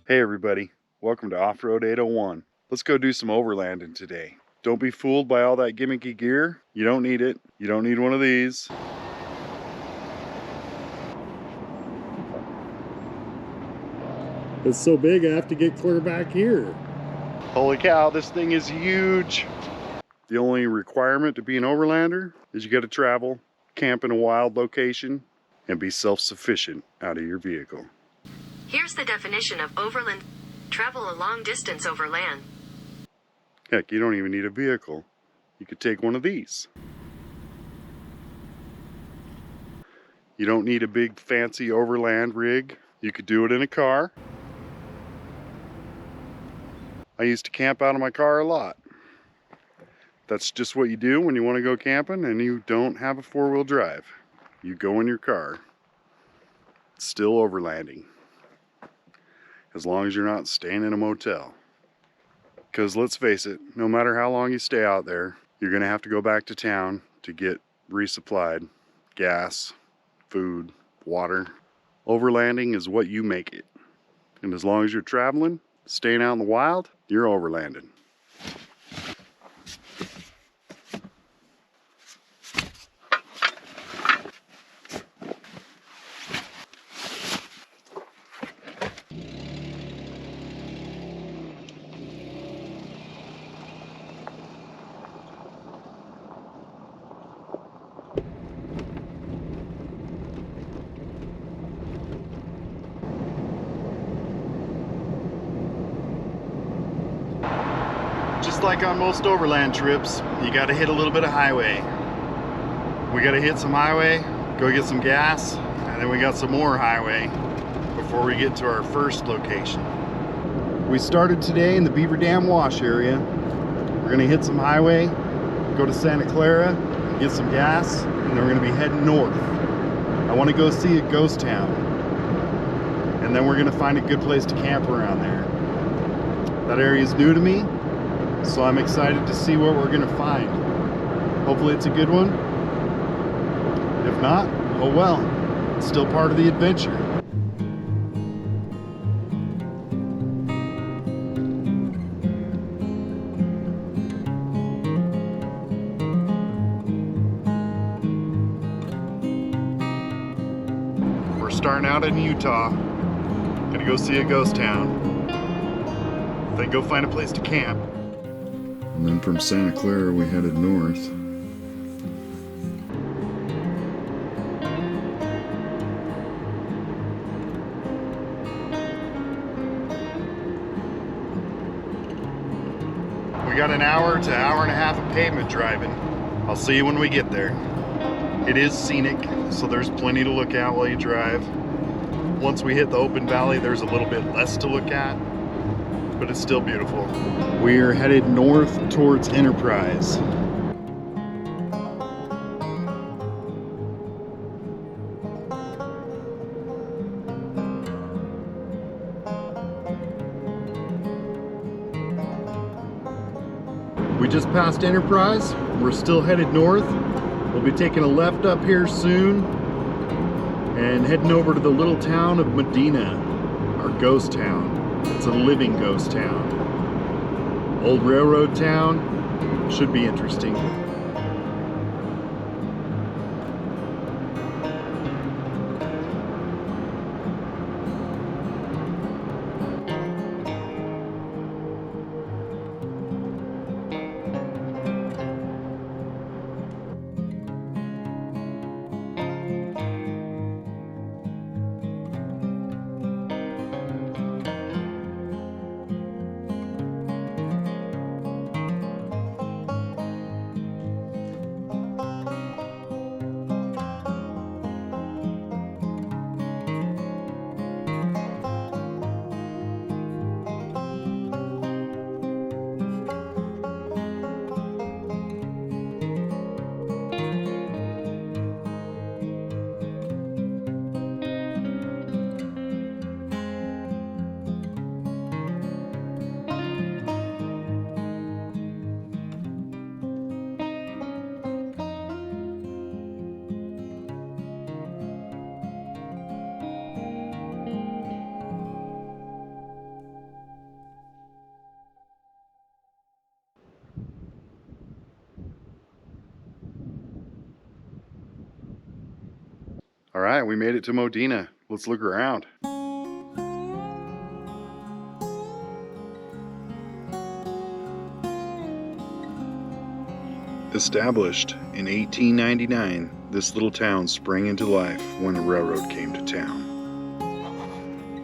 Hey everybody, welcome to Off-Road 801. Let's go do some overlanding today. Don't be fooled by all that gimmicky gear. You don't need it. You don't need one of these. It's so big I have to get clear back here. Holy cow, this thing is huge. The only requirement to be an overlander is you got to travel, camp in a wild location, and be self-sufficient out of your vehicle. Here's the definition of overland. Travel a long distance over land. Heck, you don't even need a vehicle. You could take one of these. You don't need a big fancy overland rig. You could do it in a car. I used to camp out of my car a lot. That's just what you do when you want to go camping and you don't have a four-wheel drive. You go in your car. It's still overlanding. As long as you're not staying in a motel. Because let's face it, no matter how long you stay out there, you're going to have to go back to town to get resupplied. Gas, food, water. Overlanding is what you make it. And as long as you're traveling, staying out in the wild, you're overlanding. Just like on most overland trips, you got to hit a little bit of highway. We got to hit some highway, go get some gas, and then we got some more highway before we get to our first location. We started today in the Beaver Dam Wash area. We're going to hit some highway, go to Santa Clara, get some gas, and then we're going to be heading north. I want to go see a ghost town, and then we're going to find a good place to camp around there. That area is new to me, so I'm excited to see what we're going to find. Hopefully it's a good one. If not, oh well, it's still part of the adventure. We're starting out in Utah. Gonna go see a ghost town. Then go find a place to camp. And then from Santa Clara we headed north. We got an hour to hour and a half of pavement driving. I'll see you when we get there. It is scenic, so there's plenty to look at while you drive. Once we hit the open valley, there's a little bit less to look at, but it's still beautiful. We are headed north towards Enterprise. We just passed Enterprise. We're still headed north. We'll be taking a left up here soon and heading over to the little town of Modena, our ghost town. It's a living ghost town. Old railroad town. Should be interesting. All right, we made it to Modena. Let's look around. Established in 1899, this little town sprang into life when the railroad came to town.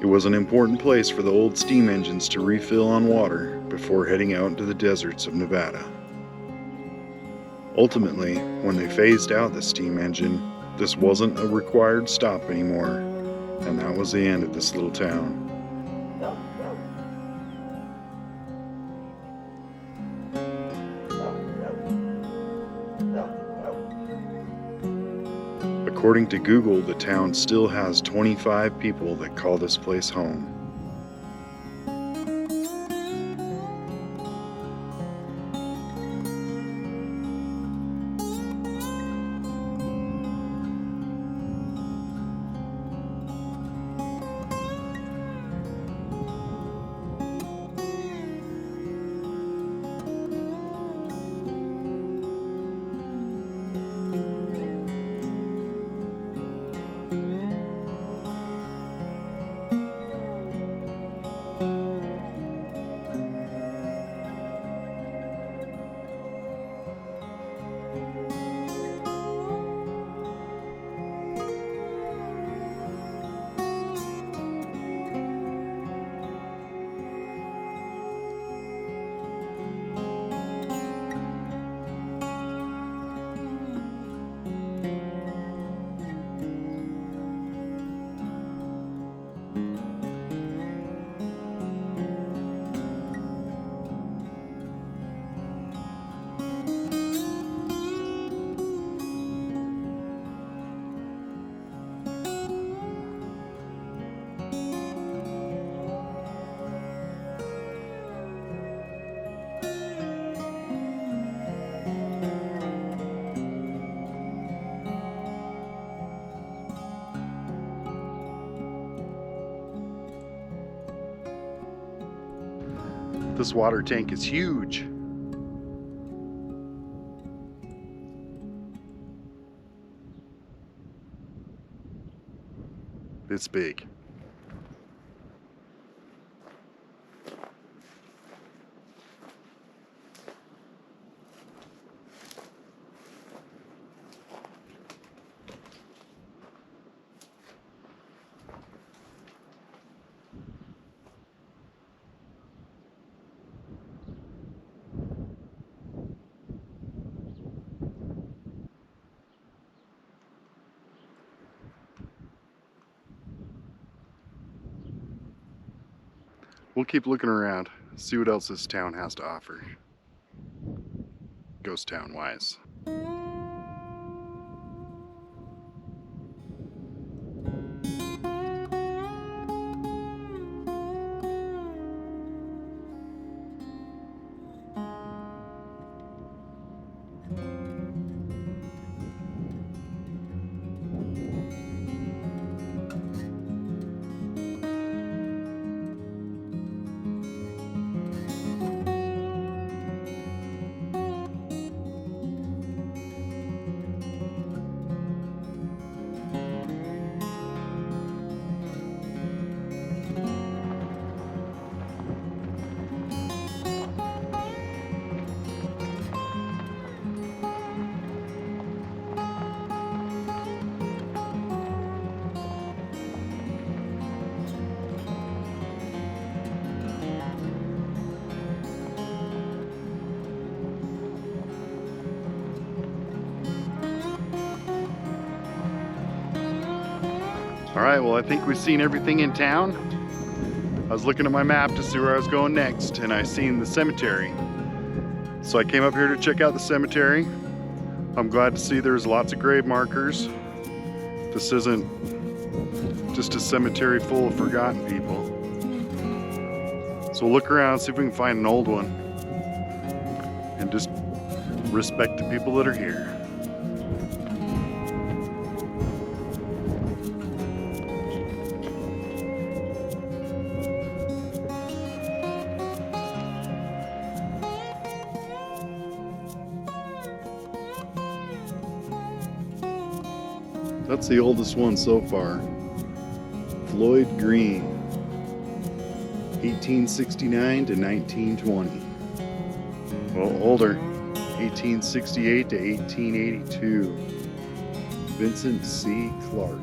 It was an important place for the old steam engines to refill on water before heading out into the deserts of Nevada. Ultimately, when they phased out the steam engine, this wasn't a required stop anymore, and that was the end of this little town. According to Google, the town still has 25 people that call this place home. This water tank is huge. It's big. We'll keep looking around, see what else this town has to offer, ghost town wise. All right, well, I think we've seen everything in town. I was looking at my map to see where I was going next, and I seen the cemetery. So I came up here to check out the cemetery. I'm glad to see there's lots of grave markers. This isn't just a cemetery full of forgotten people. So we'll look around, see if we can find an old one, and just respect the people that are here. That's the oldest one so far. Floyd Green, 1869 to 1920. Well, older, 1868 to 1882. Vincent C. Clark.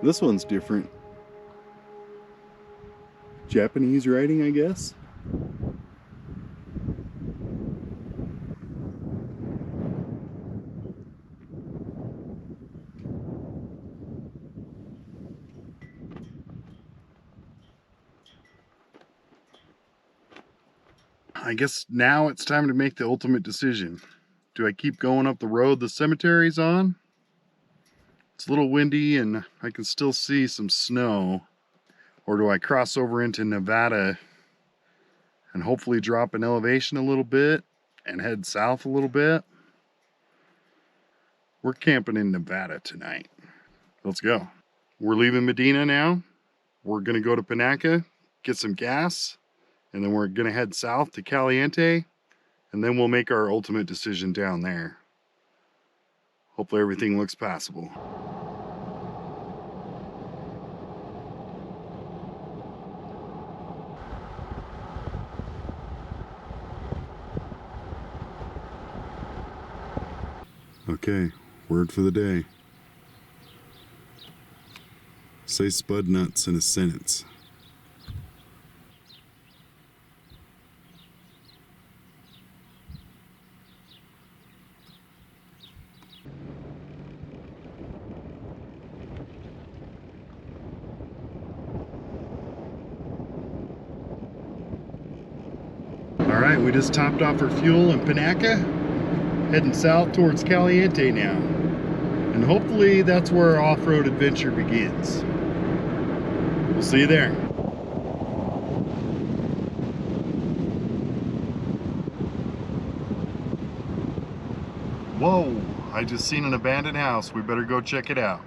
This one's different. Japanese writing, I guess. I guess now it's time to make the ultimate decision. Do I keep going up the road the cemetery's on? It's a little windy and I can still see some snow. Or do I cross over into Nevada and hopefully drop an elevation a little bit and head south a little bit? We're camping in Nevada tonight. Let's go. We're leaving Modena now. We're gonna go to Panaca, get some gas, and then we're gonna head south to Caliente, and then we'll make our ultimate decision down there. Hopefully everything looks passable. Okay, word for the day. Say spud nuts in a sentence. All right, we just topped off our fuel in Panaca, heading south towards Caliente now. And hopefully that's where our off-road adventure begins. We'll see you there. Whoa, I just seen an abandoned house. We better go check it out.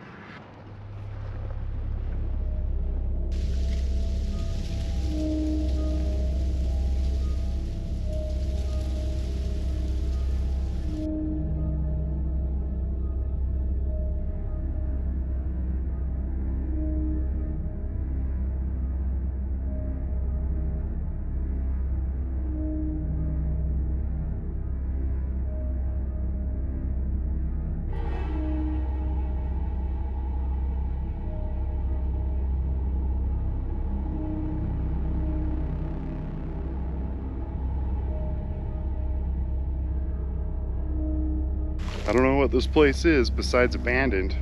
I don't know what this place is besides abandoned.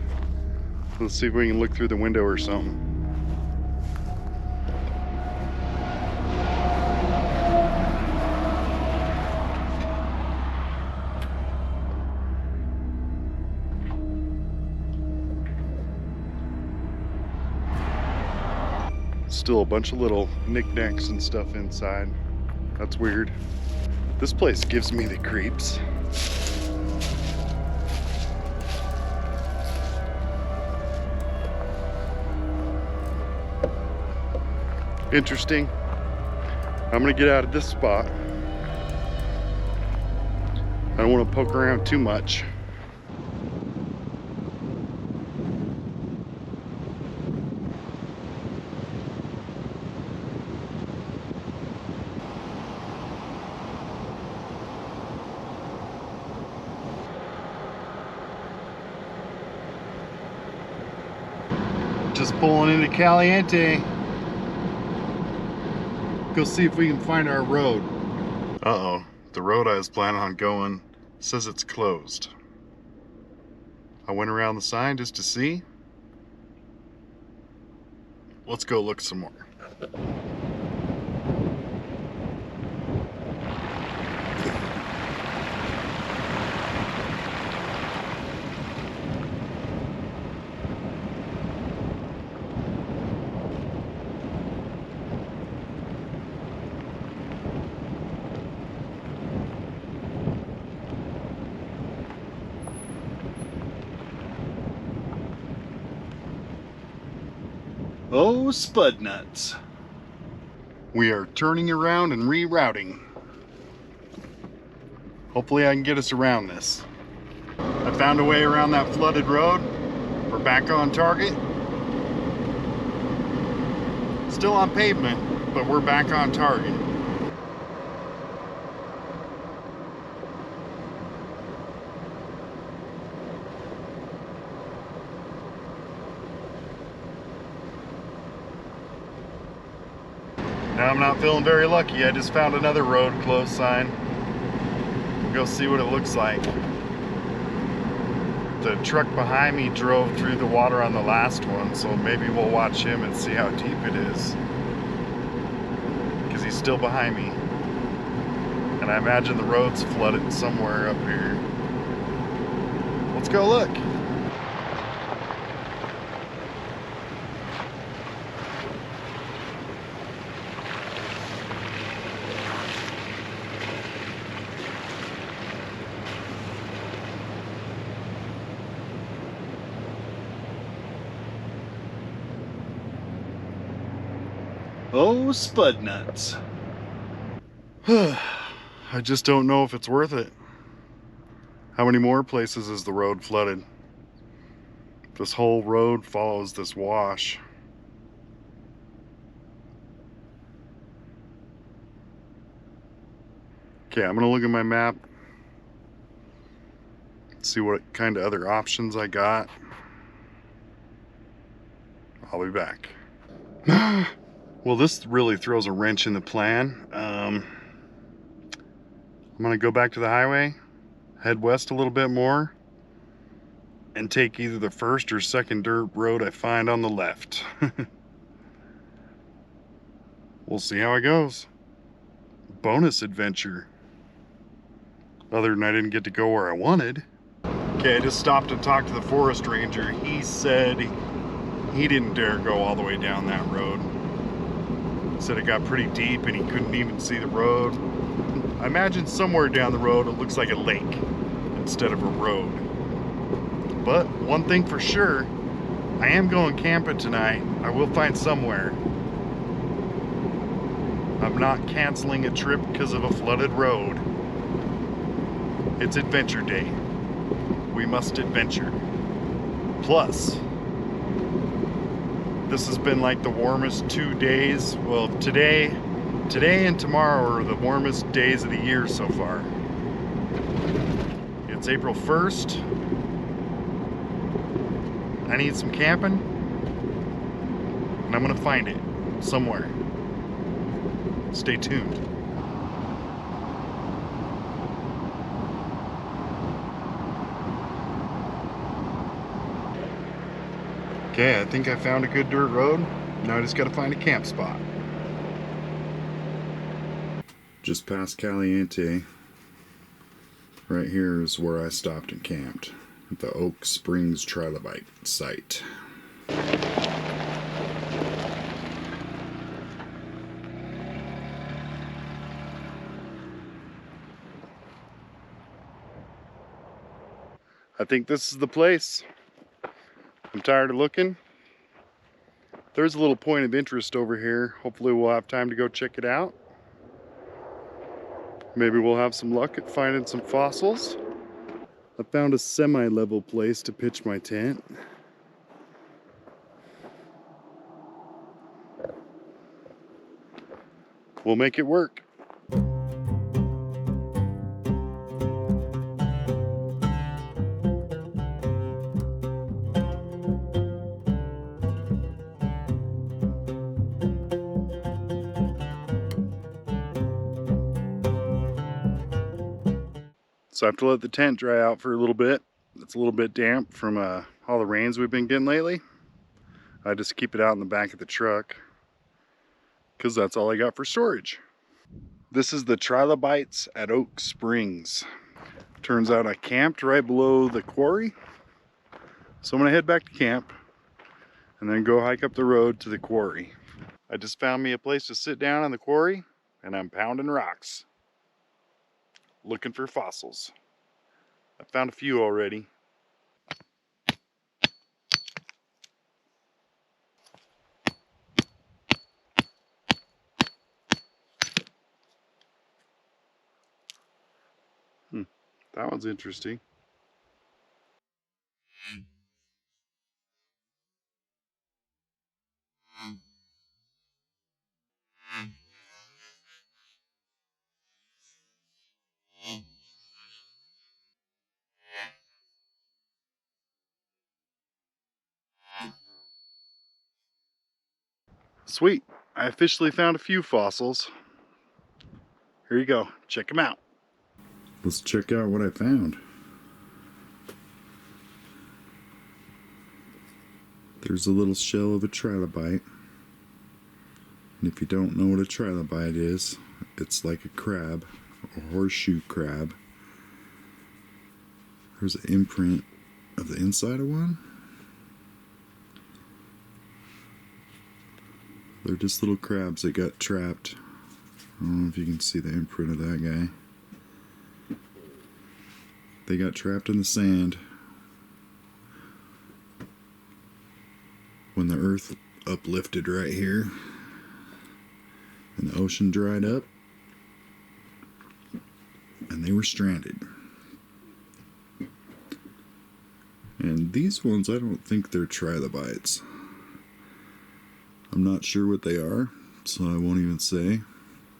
Let's see if we can look through the window or something. Still a bunch of little knickknacks and stuff inside. That's weird. This place gives me the creeps. Interesting. I'm gonna get out of this spot. I don't want to poke around too much. Just pulling into Caliente. Go see if we can find our road. Uh-oh, the road I was planning on going says it's closed. I went around the sign just to see. Let's go look some more. Oh, spud nuts. We are turning around and rerouting. Hopefully I can get us around this. I found a way around that flooded road. We're back on target. Still on pavement, but we're back on target. Now I'm not feeling very lucky. I just found another road closed sign. We'll go see what it looks like. The truck behind me drove through the water on the last one, so maybe we'll watch him and see how deep it is. Because he's still behind me. And I imagine the road's flooded somewhere up here. Let's go look. Oh, spud nuts. I just don't know if it's worth it. How many more places is the road flooded? This whole road follows this wash. Okay, I'm gonna look at my map, see what kind of other options I got. I'll be back. Well, this really throws a wrench in the plan. I'm gonna go back to the highway, head west a little bit more, and take either the first or second dirt road I find on the left. We'll see how it goes. Bonus adventure. Other than I didn't get to go where I wanted. Okay, I just stopped and talked to the forest ranger. He said he didn't dare go all the way down that road. Said it got pretty deep and he couldn't even see the road. I imagine somewhere down the road it looks like a lake instead of a road. But one thing for sure, I am going camping tonight. I will find somewhere. I'm not canceling a trip because of a flooded road. It's adventure day. We must adventure. Plus, this has been like the warmest 2 days. Well, today and tomorrow are the warmest days of the year so far. It's April 1st. I need some camping, and I'm gonna find it somewhere. Stay tuned. Okay, I think I found a good dirt road. Now I just gotta find a camp spot. Just past Caliente, right here is where I stopped and camped, at the Oak Springs Trilobite site. I think this is the place. I'm tired of looking. There's a little point of interest over here. Hopefully we'll have time to go check it out. Maybe we'll have some luck at finding some fossils. I found a semi-level place to pitch my tent. We'll make it work. So I have to let the tent dry out for a little bit. It's a little bit damp from all the rains we've been getting lately. I just keep it out in the back of the truck because that's all I got for storage. This is the Trilobites at Oak Springs. Turns out I camped right below the quarry. So I'm gonna head back to camp and then go hike up the road to the quarry. I just found me a place to sit down on the quarry and I'm pounding rocks, looking for fossils. I found a few already. That one's interesting. Sweet. I officially found a few fossils. Here you go. Check them out. Let's check out what I found. There's a little shell of a trilobite. And if you don't know what a trilobite is, it's like a crab, a horseshoe crab. There's an imprint of the inside of one. They're just little crabs that got trapped. I don't know if you can see the imprint of that guy. They got trapped in the sand when the earth uplifted right here and the ocean dried up, and they were stranded. And these ones, I don't think they're trilobites. I'm not sure what they are, so I won't even say.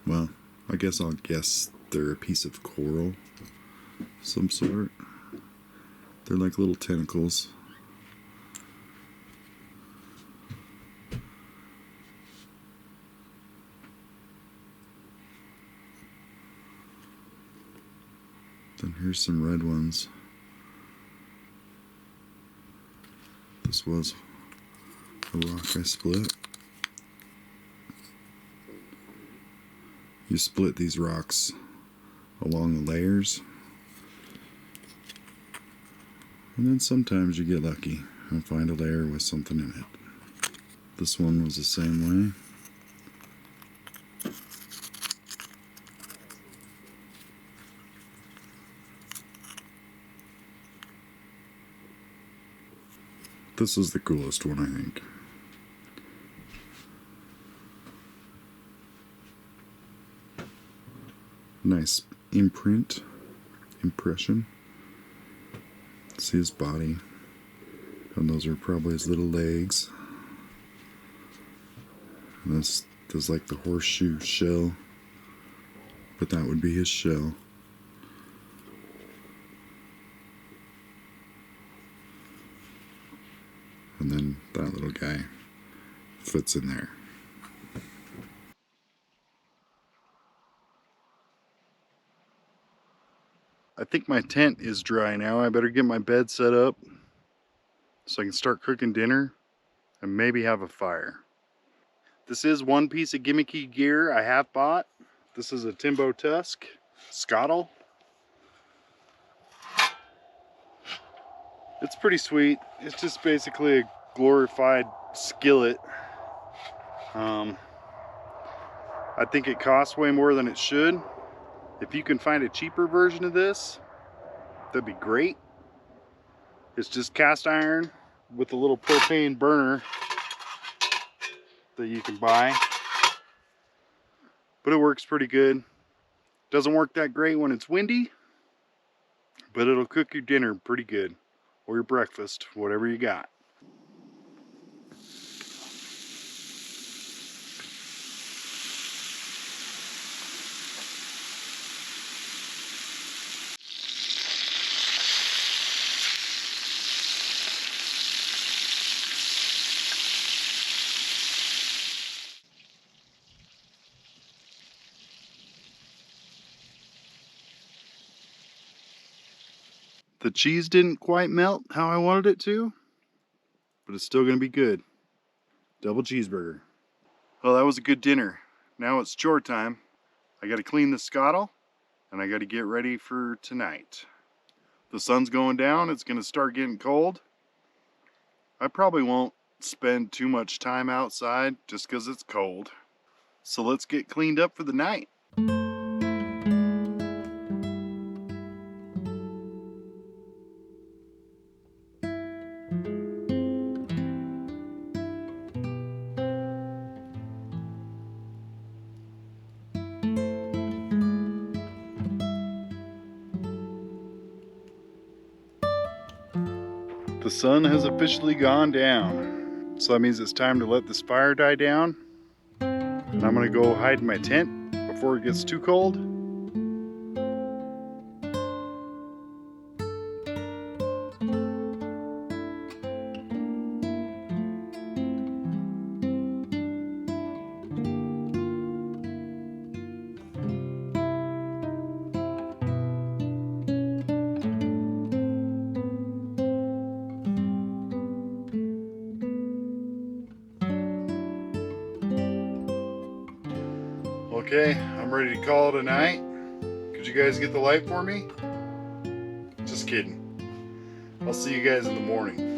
Well, I guess I'll guess they're a piece of coral of some sort. They're like little tentacles. Then here's some red ones. This was a rock I split. You split these rocks along the layers, and then sometimes you get lucky and find a layer with something in it. This one was the same way. This is the coolest one, I think. Nice impression. See his body, and those are probably his little legs. And this is like the horseshoe shell, but that would be his shell. And then that little guy fits in there. I think my tent is dry now. I better get my bed set up so I can start cooking dinner and maybe have a fire. This is one piece of gimmicky gear I have bought. This is a Timbo Tusk Scottle. It's pretty sweet. It's just basically a glorified skillet. I think it costs way more than it should. If you can find a cheaper version of this, that'd be great. It's just cast iron with a little propane burner that you can buy. But it works pretty good. Doesn't work that great when it's windy, but it'll cook your dinner pretty good. Or your breakfast, whatever you got. The cheese didn't quite melt how I wanted it to, but it's still gonna be good. Double cheeseburger. Well, that was a good dinner. Now it's chore time. I gotta clean the scuttle, and I gotta get ready for tonight. The sun's going down, it's gonna start getting cold. I probably won't spend too much time outside just because it's cold. So let's get cleaned up for the night. The sun has officially gone down, so that means it's time to let this fire die down. And I'm gonna go hide in my tent before it gets too cold. Okay, I'm ready to call it a night. Could you guys get the light for me? Just kidding. I'll see you guys in the morning.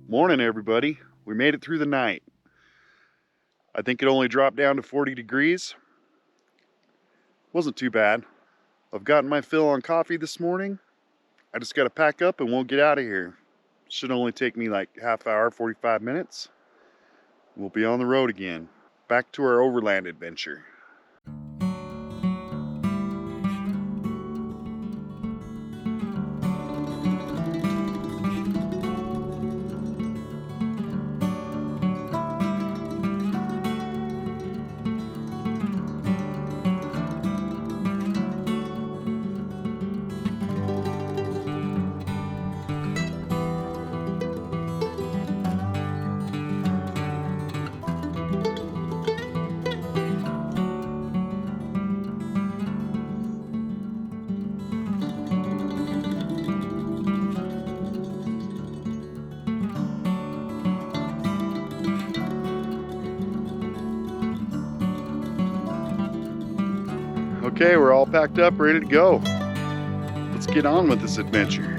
Morning, everybody. We made it through the night. I think it only dropped down to 40 degrees. Wasn't too bad. I've gotten my fill on coffee this morning. I just got to pack up and we'll get out of here. Should only take me like half hour, 45 minutes. We'll be on the road again. Back to our Overland adventure. Okay, we're all packed up, ready to go. Let's get on with this adventure.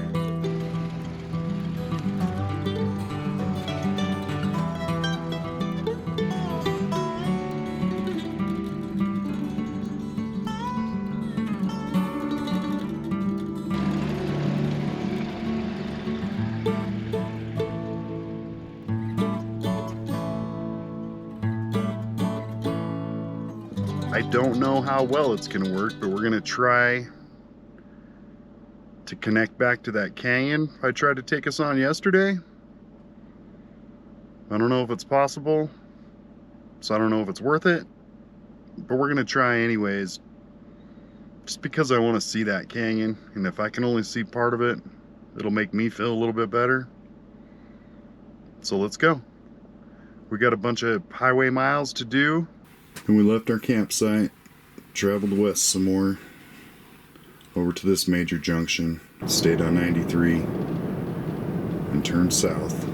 I don't know how well it's going to work, but we're going to try to connect back to that canyon I tried to take us on yesterday. I don't know if it's possible, so I don't know if it's worth it, but we're going to try anyways, just because I want to see that canyon, and if I can only see part of it, it'll make me feel a little bit better. So let's go. We got a bunch of highway miles to do. And we left our campsite, traveled west some more, over to this major junction, stayed on 93, and turned south.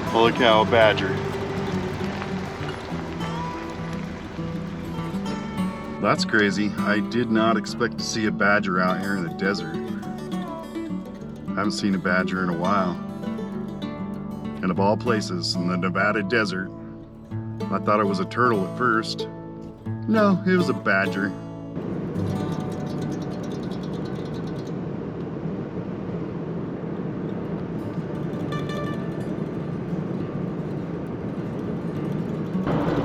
Holy cow, a badger. That's crazy. I did not expect to see a badger out here in the desert. I haven't seen a badger in a while. And of all places, in the Nevada desert. I thought it was a turtle at first. No, it was a badger.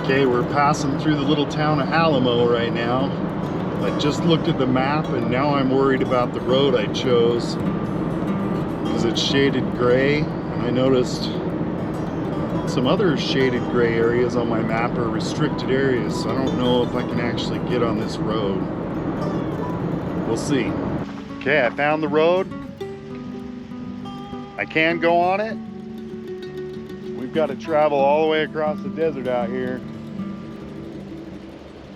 Okay, we're passing through the little town of Alamo right now. I just looked at the map and now I'm worried about the road I chose because it's shaded gray, and I noticed some other shaded gray areas on my map are restricted areas, so I don't know if I can actually get on this road. We'll see. Okay, I found the road. I can go on it. We've got to travel all the way across the desert out here.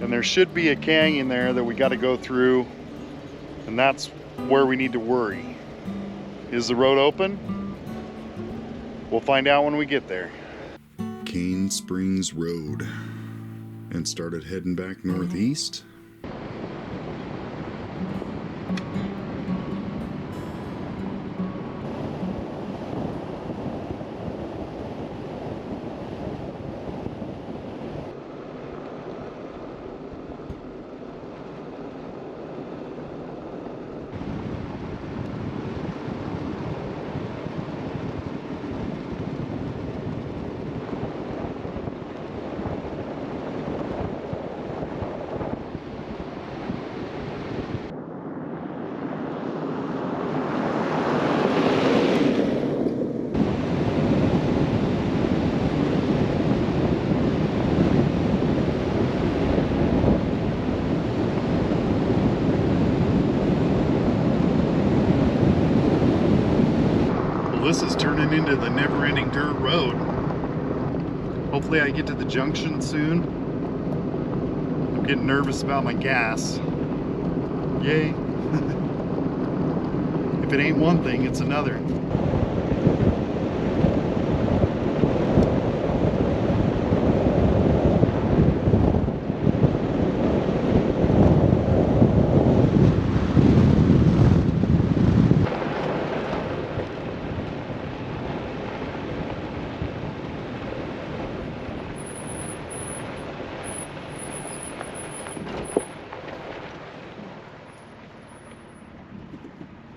And there should be a canyon there that we got to go through, and that's where we need to worry. Is the road open? We'll find out when we get there. Cane Springs Road, and started heading back northeast. This is turning into the never-ending dirt road. Hopefully I get to the junction soon. I'm getting nervous about my gas. Yay. If it ain't one thing, it's another.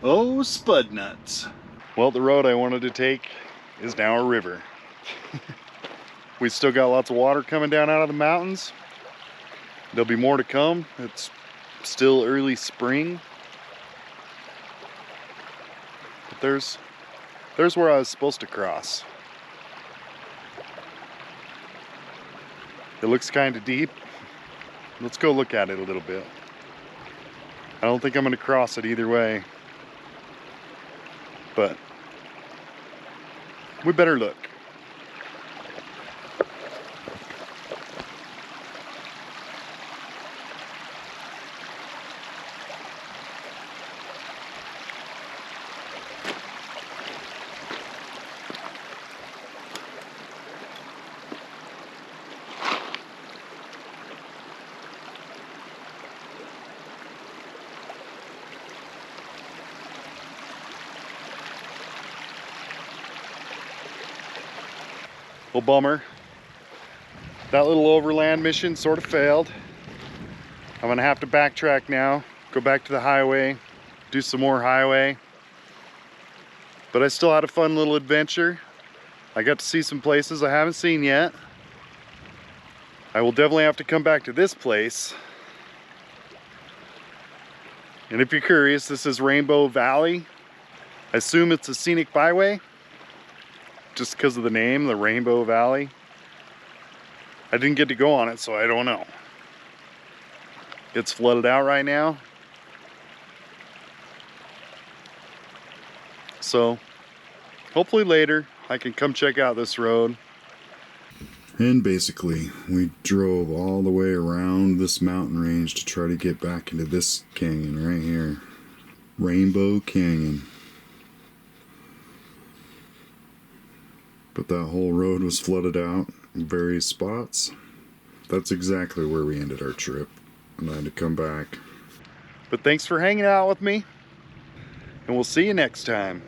Oh, spud nuts. Well, the road I wanted to take is now a river. We still got lots of water coming down out of the mountains. There'll be more to come. It's still early spring. But there's where I was supposed to cross. It looks kind of deep. Let's go look at it a little bit. I don't think I'm going to cross it either way. But we better look. Well, bummer. That little overland mission sort of failed. I'm gonna have to backtrack now, go back to the highway, do some more highway. But I still had a fun little adventure. I got to see some places I haven't seen yet. I will definitely have to come back to this place. And if you're curious, this is Rainbow Valley. I assume it's a scenic byway, just because of the name, the Rainbow Valley. I didn't get to go on it, so I don't know. It's flooded out right now. So, hopefully later I can come check out this road. And basically, we drove all the way around this mountain range to try to get back into this canyon right here. Rainbow Canyon. But that whole road was flooded out in various spots. That's exactly where we ended our trip, and I had to come back. But thanks for hanging out with me, and we'll see you next time.